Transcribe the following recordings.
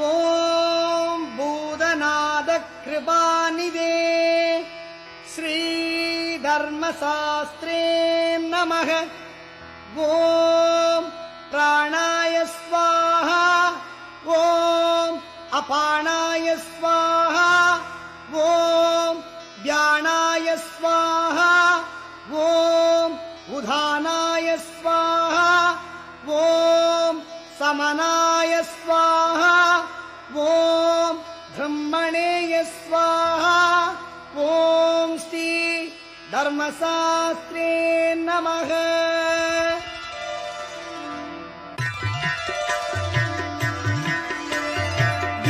ஓம் பூதநாத கிருபாநிதே ஸ்ரீ தர்மசாஸ்திரே நமக. ஓம் பிராணாய ஸ்வாஹா, ஓம் அபானாய ஸ்வாஹா, ஓம் வியானாய ஸ்வாஹா, ஓம் உதானாய ஸ்வாஹா, ஓம் சமனாய ஸ்வாஹா, ஓம் பிரம்மணேய ஸ்வாஹா, ஓம் ஸ்ரீ தர்மசாஸ்திரே நமக.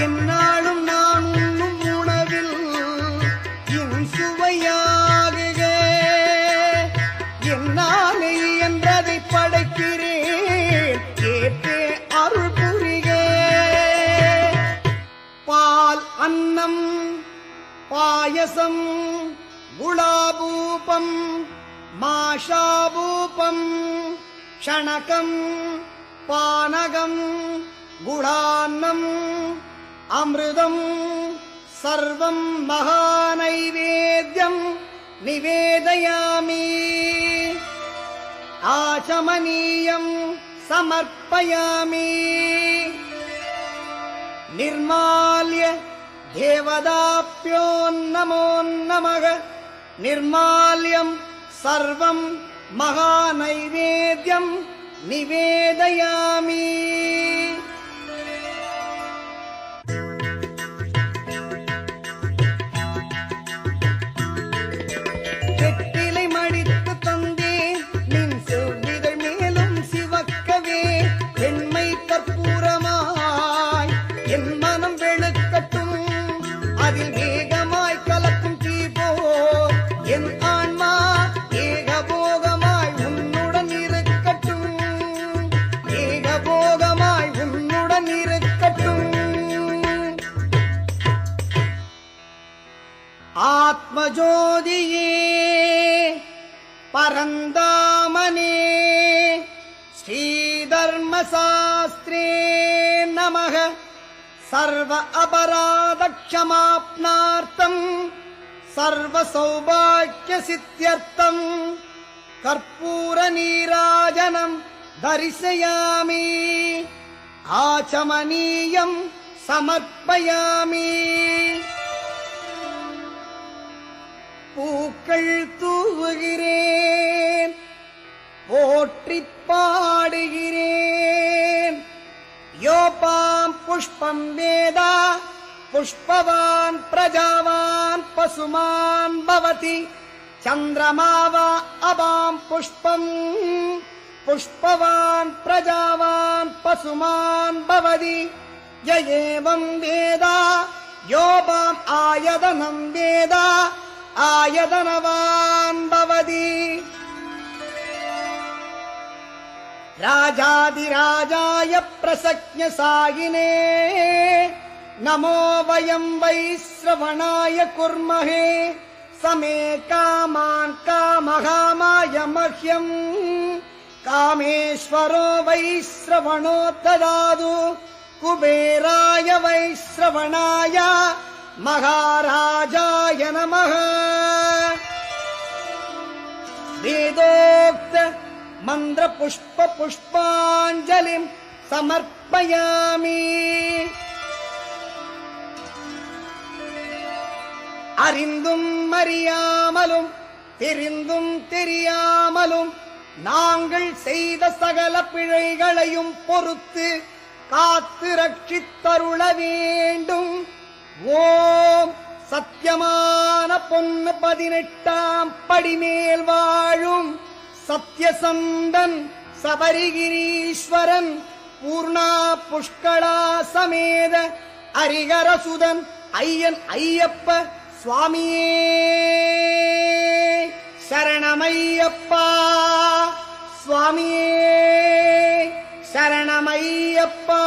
என்னாலும் நான் உண்ணும் உணவில் இன் சுவையாகுக. என்னாலே என்றதை படைக்கிறேன், கேட்டே அருள் புரிக. பால் அன்னம் பாயசம் குலாபூபம் மாஷாபூபம் ஷணகம் பானகம் குடான்னம் அமிர்தம் சர்வம் மகாநைவேத்யம் நிவேதயாமி. ஆச்சமனீயம் சமர்ப்பயாமி. நிர்மால்ய தேவதாப்யோ நமோ நமக. நிர்மால்யம் சர்வம் மகாநைவேத்யம் நிவேதயாமி. வெற்றிலை மடித்து தந்தேன் நின் செவ்விதழ் மேலும் சிவக்கவே. வெண்மை கற்பூரமாய் என் மனம் வெளுக்கட்டும், அதில் வேகமாய் கலக்கும் தீபோ என் ஆன்மா ஏகபோகமாய் உன்னுடன் இருக்கட்டும். ஏகபோகமாய் உன்னுடன் இருக்கட்டும். ஆத்மஜோதியே பரந்தாமனே ஸ்ரீதர்மசாஸ்திரே நமக. சர்வ அபராத க்ஷமாப்னார்த்தம் சர்வ சௌபாக்கிய சித்தியர்த்தம் கற்பூர நீராஜனம் தரிசயாமி. ஆச்சமனீயம் சமர்ப்பயாமி. பூக்கள் தூவுகிறேன், போற்றி பாடுகிறேன். யோபாம் புஷ்பம் வேதா புஷ்பவான் பிரஜாவான் பசுமான் பவதி. சந்திரமாவா அபாம் புஷ்பம் புஷ்பவான் பிரஜாவான் பசுமான் பவதி. யஏவம் வேதா யோபாம் ஆயதனம் வேதா ஆயதனவான் பவதி. ராஜாதிராஜாய பிரசக்ஞசாயினே நமோ வயம் வைஸ்ரவணாய குர்மஹே. சமே காமான் காமகாமாய மஹ்யம் காமேஸ்வரோ வைஸ்ரவணோ ததாது. குபேராய வைஸ்ரவணாய மகாராஜாய நமः. வேதோக்த மந்திர புஷ்ப புஷ்பாஞ்சலிம் சமர்ப்பயாமி. அறிந்தும் அறியாமலும் தெரிந்தும் தெரியாமலும் நாங்கள் செய்த சகல பிழைகளையும் பொறுத்து காத்து ரட்சித்தருள வேண்டும். ஓம் சத்தியமான பொன்னு 18ஆம் படிமேல் வாழும் சத்யசந்தன் சபரிகிரீஸ்வரன் பூர்ணா புஷ்களா சமேத அரிகரசுதன் ஐயன் ஐயப்ப சுவாமியே சரணமையப்பா. சுவாமியே சரணமையப்பா.